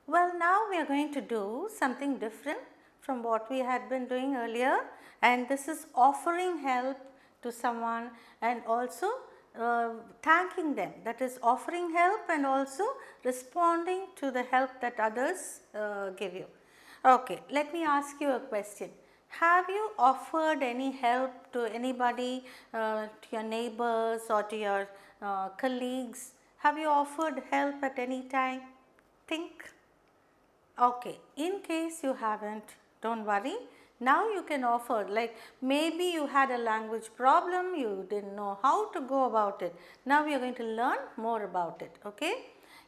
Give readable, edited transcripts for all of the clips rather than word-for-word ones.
Well, now we are going to do something different from what we had been doing earlier, and this is offering help to someone and also thanking them, that is offering help and also responding to the help that others give you. Okay, let me ask you a question. Have you offered any help to anybody, to your neighbors or to your colleagues? Have you offered help at any time? Think. Okay, in case you haven't, don't worry. Now you can offer, like maybe you had a language problem, you didn't know how to go about it. Now we are going to learn more about it, okay?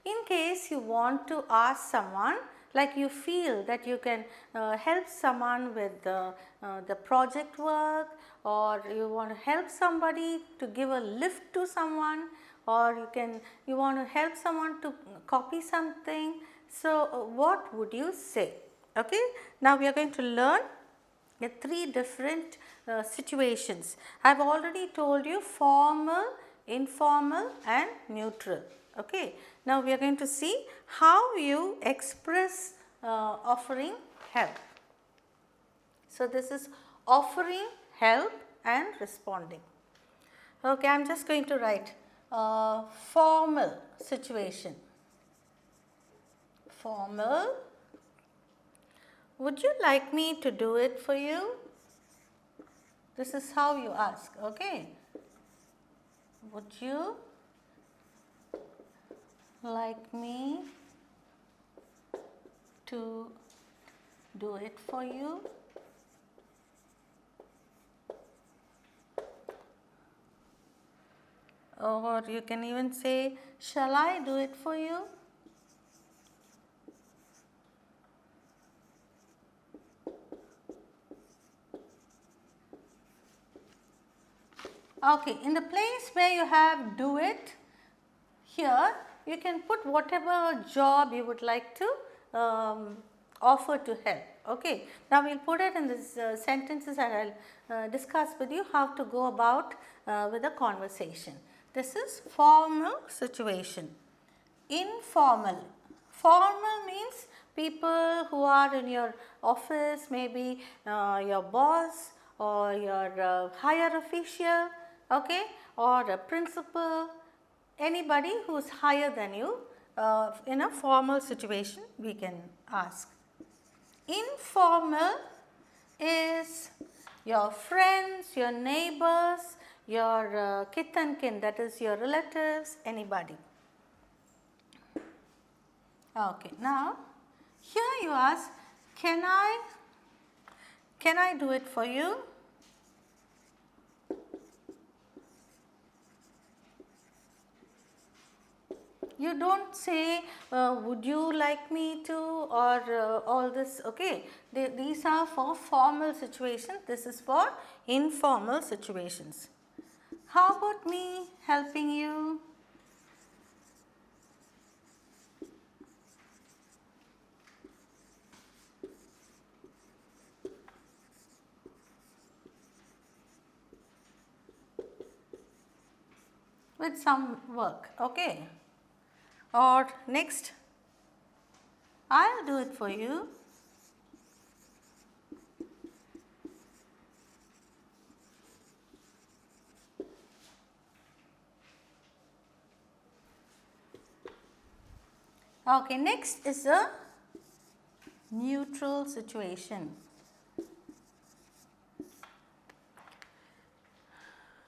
In case you want to ask someone, like you feel that you can help someone with the project work, or you want to help somebody to give a lift to someone, or you want to help someone to copy something. So, what would you say? Okay. Now, we are going to learn the three different situations. I have already told you formal, informal and neutral. Okay. Now, we are going to see how you express offering help. So, this is offering help and responding. Okay, I am just going to write formal situation. Formal. Would you like me to do it for you? This is how you ask, okay? Would you like me to do it for you? Or you can even say, shall I do it for you? Okay, in the place where you have do it, here you can put whatever job you would like to offer to help. Okay. Now, we will put it in this sentences and I will discuss with you how to go about with the conversation. This is formal situation. Informal. Formal means people who are in your office, maybe your boss or your higher official, okay, or a principal, anybody who is higher than you. In a formal situation we can ask. Informal is your friends, your neighbors, your kith and kin, that is your relatives, anybody. Okay, now here you ask, can I do it for you? You don't say would you like me to, or all this, okay. These are for formal situations, this is for informal situations. How about me helping you? With some work, okay. Or next, I'll do it for you. Okay, next is a neutral situation.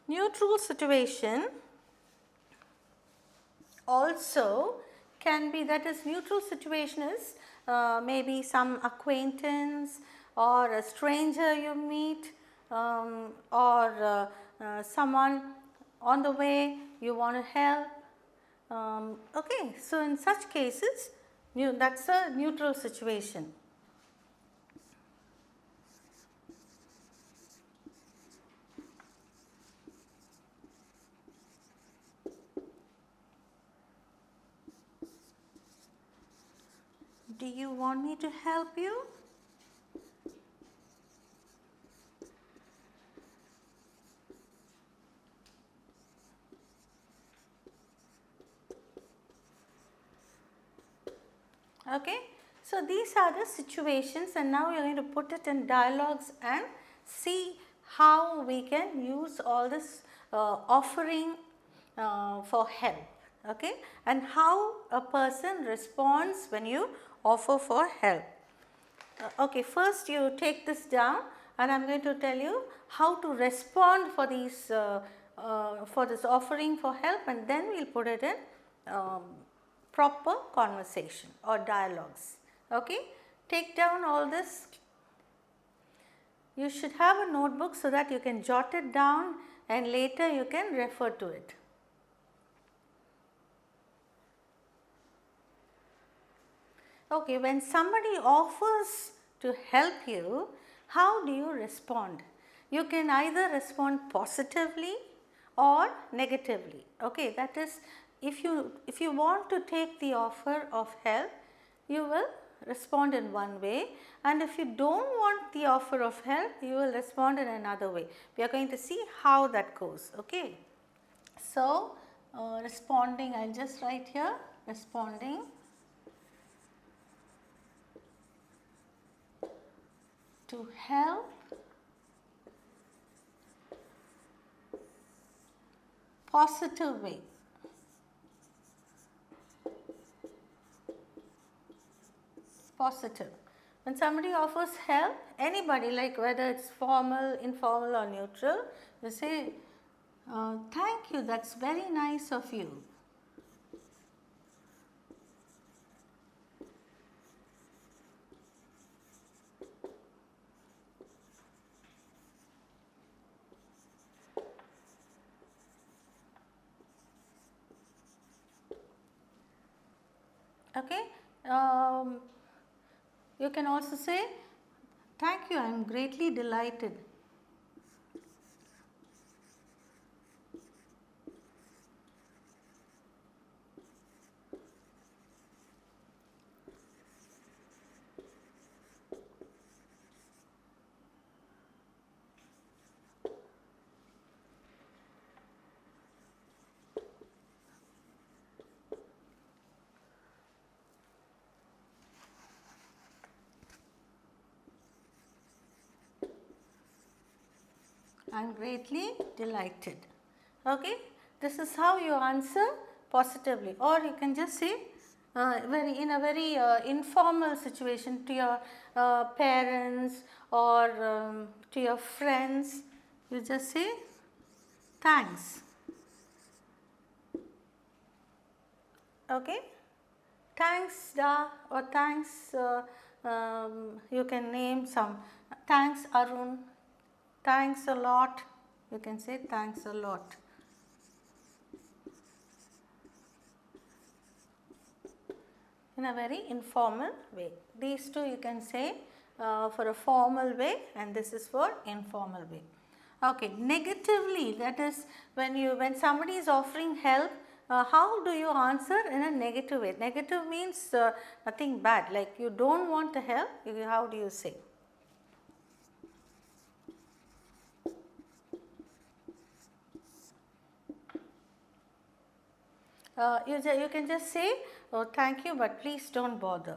Neutral situation also can be, that is, neutral situation is maybe some acquaintance or a stranger you meet, or someone on the way you want to help. Okay, so in such cases that is a neutral situation. Do you want me to help you? Okay. So, these are the situations, and now we are going to put it in dialogues and see how we can use all this offering for help, okay, and how a person responds when you offer for help. Okay, first you take this down, and I am going to tell you how to respond for these for this offering for help, and then we will put it in proper conversation or dialogues. Okay, take down all this. You should have a notebook so that you can jot it down and later you can refer to it. Okay, when somebody offers to help you, how do you respond? You can either respond positively or negatively. Okay, that is, if you want to take the offer of help, you will respond in one way, and if you don't want the offer of help, you will respond in another way. We are going to see how that goes. Okay. So, responding, I will just write here, responding to help positive way. Positive. When somebody offers help, anybody, like whether it's formal, informal or neutral, you say, thank you, that's very nice of you. Okay. You can also say, thank you, I am greatly delighted. I am greatly delighted. Okay, this is how you answer positively, or you can just say in a very informal situation to your parents or to your friends. You just say thanks. Okay, thanks Da, or thanks. You can name some. Thanks Arun. Thanks a lot, you can say thanks a lot. In a very informal way. These two you can say for a formal way, and this is for informal way. Okay, negatively, that is when somebody is offering help, how do you answer in a negative way? Negative means nothing bad, like you don't want the help, how do you say? You can just say, oh thank you, but please don't bother.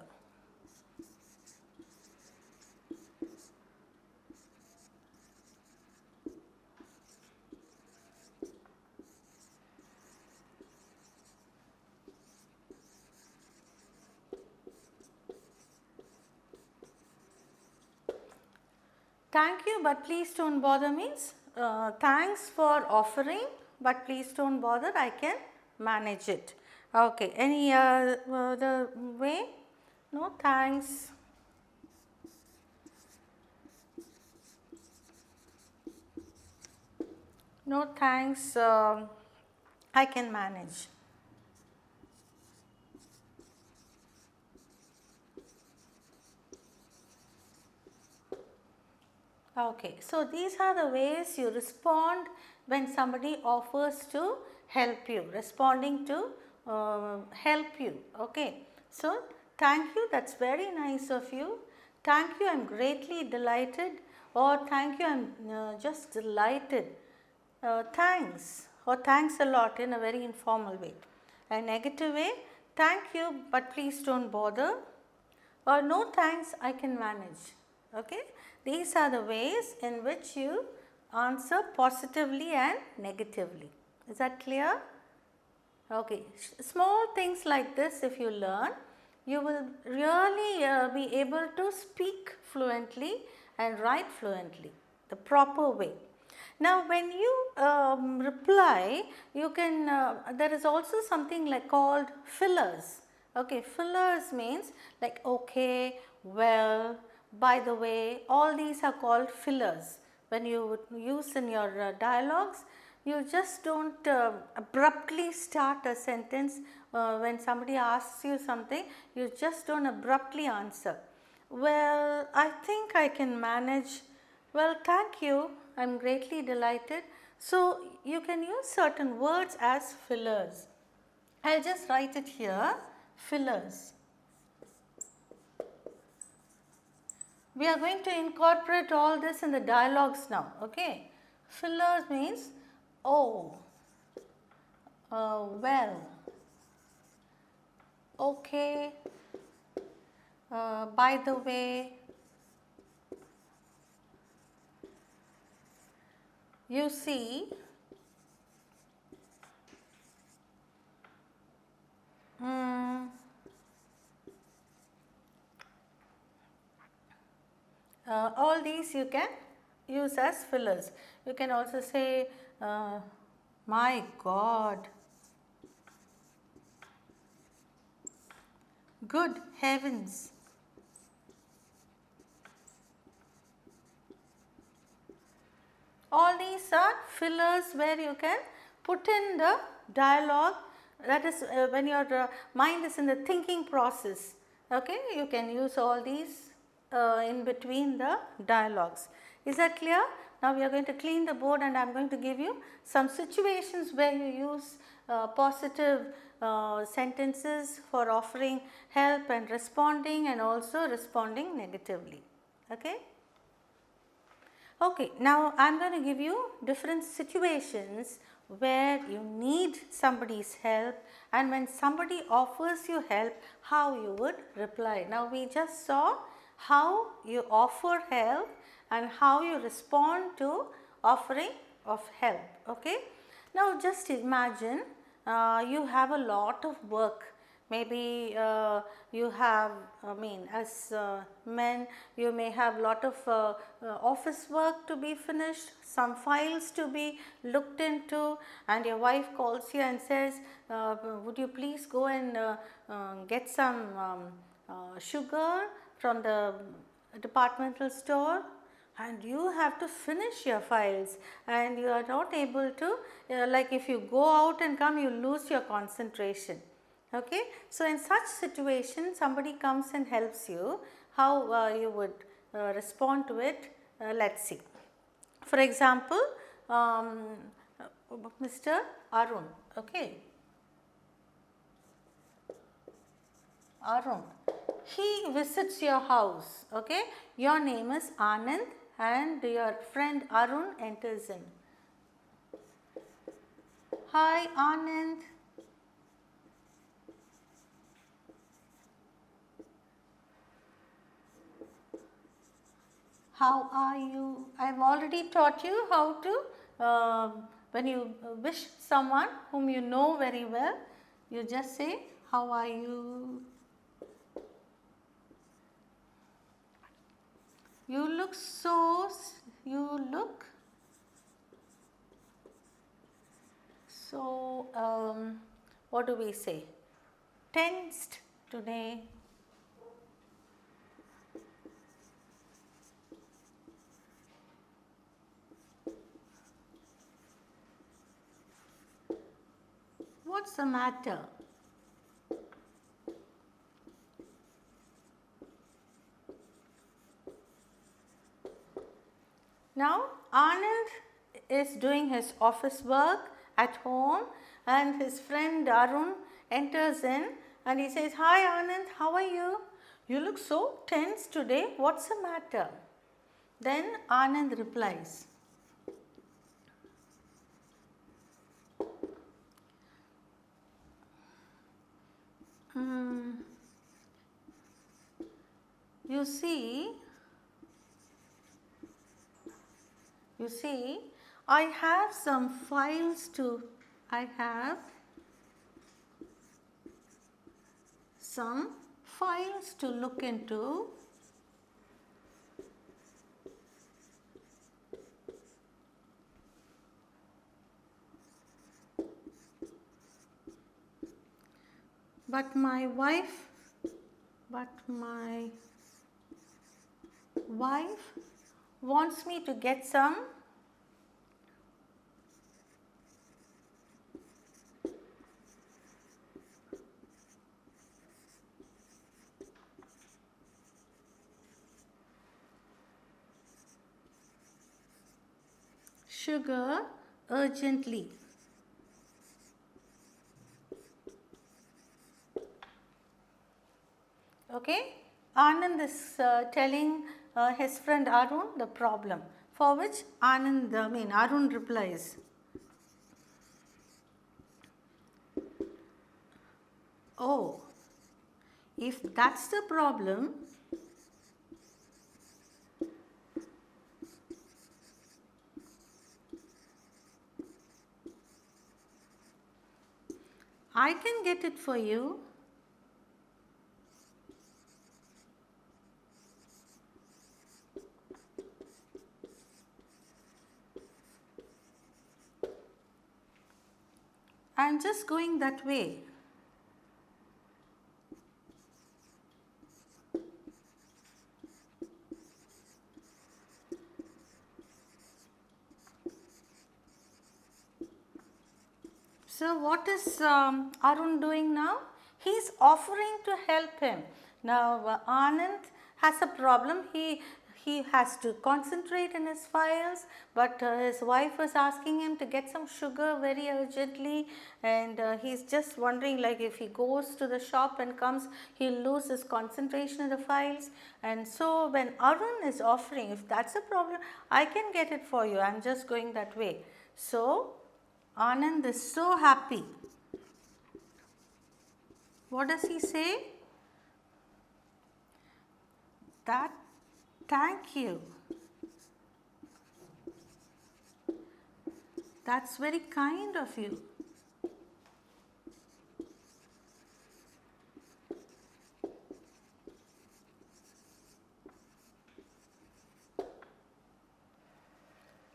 Thank you, but please don't bother means thanks for offering, but please don't bother, I can manage it. Okay, any other way? No, thanks. No, thanks, I can manage. Okay, so these are the ways you respond when somebody offers to help you, responding to help you. Okay, so thank you, that's very nice of you. Thank you, I am greatly delighted, or thank you, I am just delighted. Thanks, or thanks a lot in a very informal way. A negative way, thank you, but please don't bother. or no thanks, I can manage. Okay? These are the ways in which you answer positively and negatively. Is that clear? Okay, small things like this if you learn, you will really be able to speak fluently and write fluently, the proper way. Now when you reply, you can, there is also something like called fillers. Okay, fillers means like okay, well, by the way, all these are called fillers. When you use in your dialogues, you just don't abruptly start a sentence when somebody asks you something, you just don't abruptly answer. Well, I think I can manage. Well, thank you, I am greatly delighted. So, you can use certain words as fillers. I will just write it here, fillers. We are going to incorporate all this in the dialogues now, okay. Fillers means, oh, well, okay, by the way, you see, all these you can use as fillers. You can also say, my God, good heavens, all these are fillers where you can put in the dialogue, that is when your mind is in the thinking process, okay, you can use all these in between the dialogues. Is that clear? Now we are going to clean the board and I am going to give you some situations where you use positive sentences for offering help and responding, and also responding negatively. Okay? Okay, now I am going to give you different situations where you need somebody's help, and when somebody offers you help, how you would reply. Now we just saw how you offer help and how you respond to offering of help. Okay. Now just imagine you have a lot of work. Maybe you have, as men, you may have lot of office work to be finished, some files to be looked into, and your wife calls you and says, would you please go and get some sugar from the departmental store, and you have to finish your files and you are not able to, like if you go out and come, you lose your concentration. Okay. So, in such situation somebody comes and helps you, how you would respond to it, let us see. For example, Mr. Arun, okay. Arun, he visits your house, okay. Your name is Anand and your friend Arun enters in. Hi Anand. How are you? I have already taught you how to, when you wish someone whom you know very well, you just say, how are you? You look so, what do we say? Tensed today. What's the matter? Now Anand is doing his office work at home and his friend Arun enters in and he says, hi Anand, how are you? You look so tense today, what's the matter? Then Anand replies, you see, I have some files to, I have some files to look into. But my wife wants me to get some sugar urgently. Okay, Anand is telling his friend Arun the problem, for which Arun replies, oh, if that's the problem, I can get it for you. I'm just going that way. So what is Arun doing now? He is offering to help him. Now Anand has a problem. He has to concentrate in his files, but his wife was asking him to get some sugar very urgently, and he's just wondering, like, if he goes to the shop and comes, he'll lose his concentration in the files. And so when Arun is offering, if that's a problem, I can get it for you. I'm just going that way. So Anand is so happy. What does he say? That, thank you. That's very kind of you.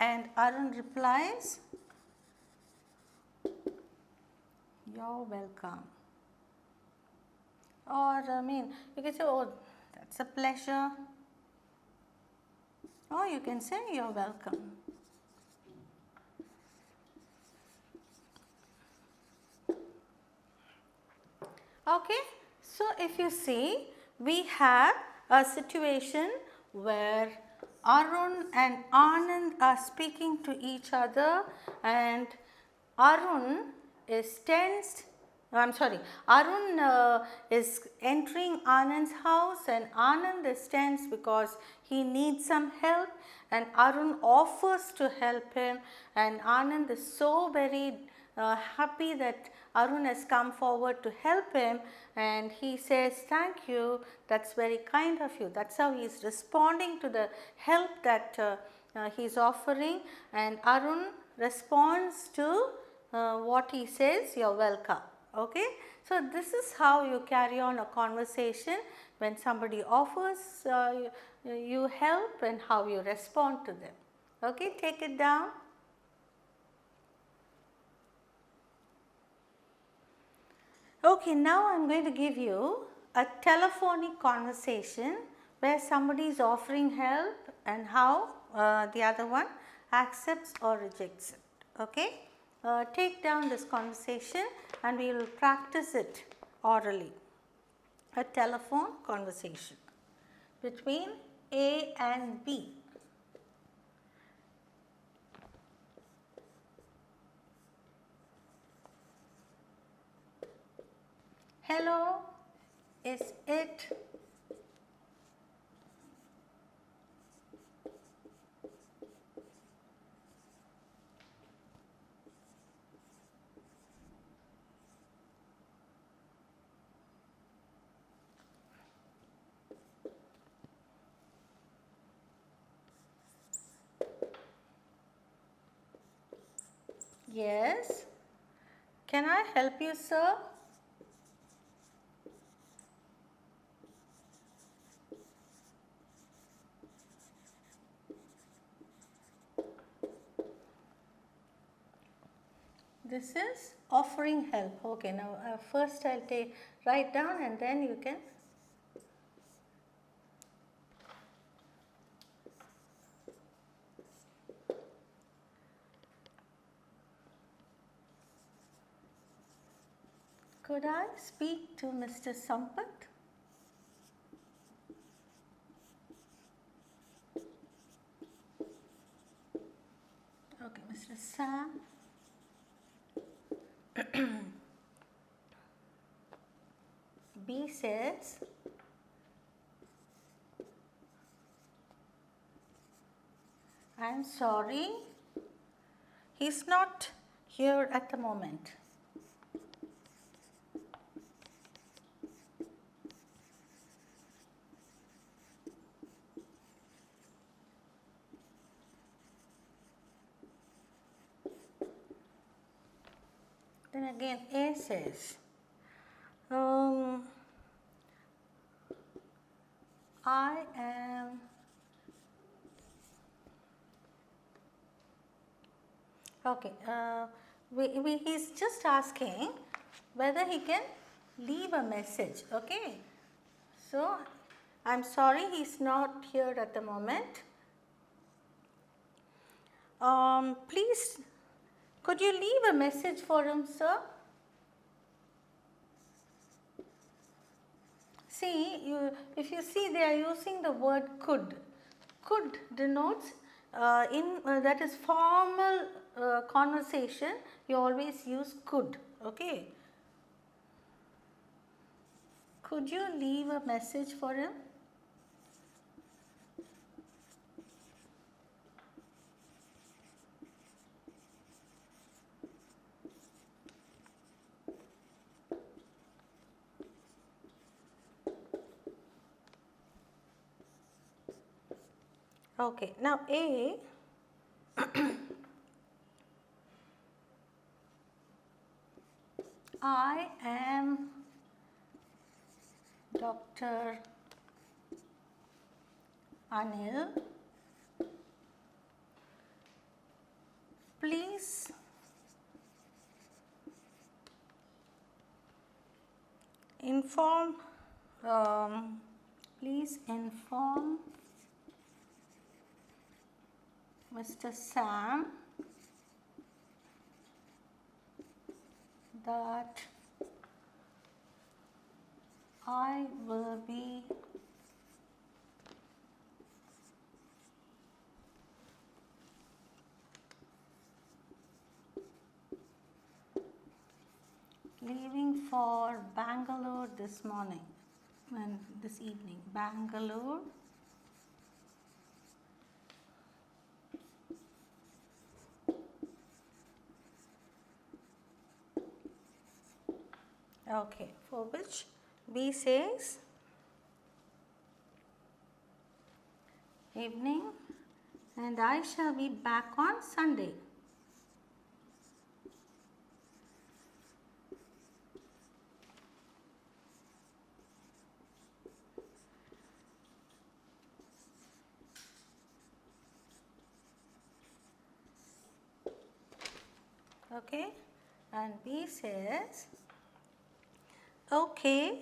And Arun replies, you're welcome. Or you can say, oh, that's a pleasure. Or you can say, you're welcome. Okay, so if you see, we have a situation where Arun and Anand are speaking to each other, and Arun is tensed. Arun is entering Anand's house, and Anand is tense because he needs some help, and Arun offers to help him, and Anand is so very happy that Arun has come forward to help him, and he says, thank you, that's very kind of you. That's how he is responding to the help that he is offering, and Arun responds to what he says, you're welcome. Okay. So this is how you carry on a conversation when somebody offers you help, and how you respond to them. Okay, take it down. Okay, now I am going to give you a telephonic conversation where somebody is offering help and how the other one accepts or rejects it. Okay, take down this conversation and we will practice it orally. A telephone conversation between A and B. Hello, is it? Yes. Can I help you, sir? This is offering help. Okay, now first I'll write down and then you can. Could I speak to Mr. Sampath? Okay, Mr. Sam. B says, I'm sorry, he's not here at the moment. Then again A says, I am, okay, he's just asking whether he can leave a message, okay. So, I'm sorry he's not here at the moment. Please, could you leave a message for him, sir? See, if you see, they are using the word could. Could denotes that is formal conversation. You always use could. Okay. Could you leave a message for him? Okay. Now A. I am Dr. Anil. Please inform Mr. Sam that I will be leaving for Bangalore this morning and this evening. Bangalore. Okay, for which B says evening and I shall be back on Sunday. Okay, and B says okay,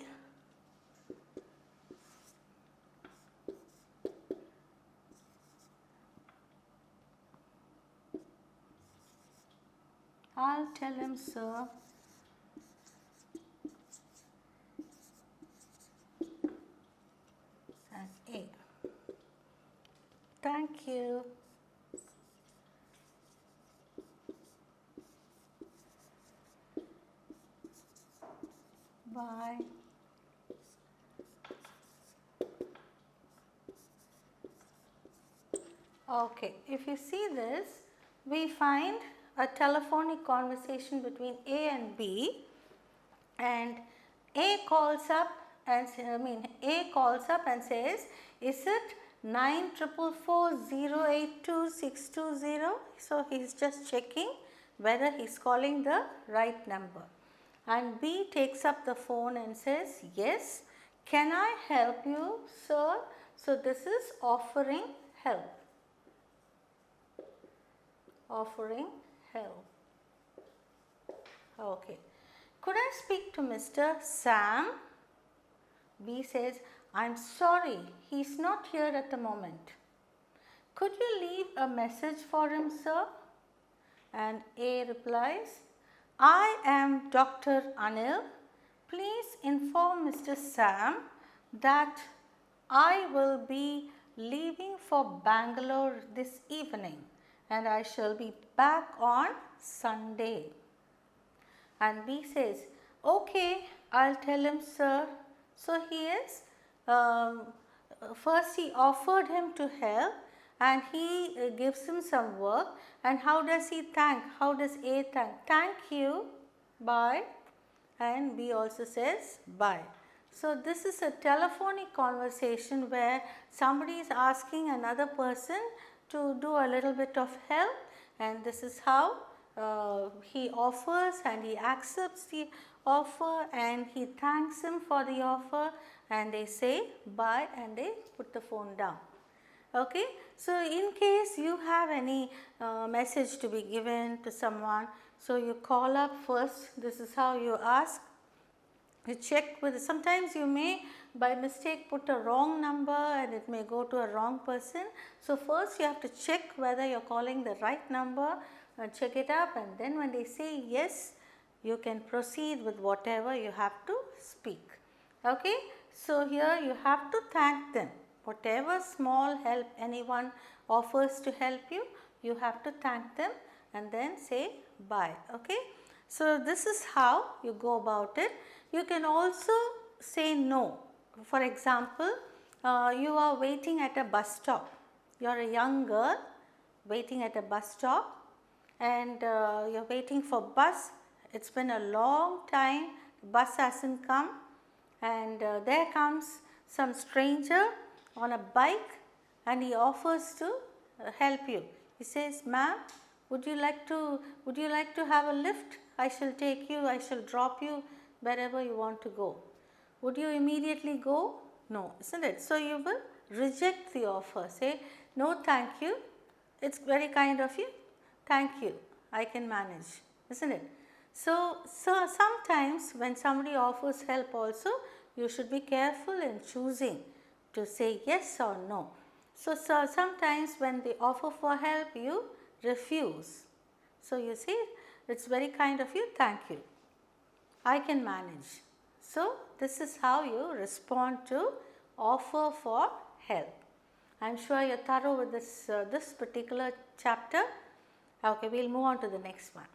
I'll tell him, sir. And A. Thank you. Bye. Okay, if you see this, we find a telephonic conversation between A and B, and A calls up and says, is it 9444082 620? So he is just checking. whether he is calling the right number. And B takes up the phone and says, yes, can I help you, sir? So this is offering help. Offering help. Okay. Could I speak to Mr. Sam? B says, I'm sorry, he's not here at the moment. Could you leave a message for him, sir? And A replies, I am Dr. Anil. Please inform Mr. Sam that I will be leaving for Bangalore this evening and I shall be back on Sunday. And B says, okay, I'll tell him, sir. So he is, first he offered him to help and he gives him some work. And how does he thank? How does A thank? Thank you, bye. And B also says bye. So this is a telephonic conversation where somebody is asking another person to do a little bit of help, and this is how he offers and he accepts the offer and he thanks him for the offer, and they say bye and they put the phone down. Okay. So in case you have any message to be given to someone, so you call up first. This is how you ask. You check with, sometimes you may by mistake put a wrong number and it may go to a wrong person. So first you have to check whether you are calling the right number, check it up, and then when they say yes, you can proceed with whatever you have to speak. Okay. So here you have to thank them. Whatever small help anyone offers to help you, you have to thank them and then say bye. Okay. So this is how you go about it. You can also say no. For example, you are waiting at a bus stop. You are a young girl waiting at a bus stop and you are waiting for bus. It's been a long time, bus hasn't come, and there comes some stranger on a bike and he offers to help you. He says, ma'am, would you like to have a lift? I shall take you, I shall drop you wherever you want to go. Would you immediately go? No, isn't it? So you will reject the offer. Say, no, thank you. It's very kind of you. Thank you. I can manage, isn't it? So sometimes when somebody offers help also, you should be careful in choosing to say yes or no. So sometimes when they offer for help, you refuse. So you say, it's very kind of you, thank you. I can manage. So this is how you respond to offer for help. I am sure you are thorough with this particular chapter. Okay, we will move on to the next one.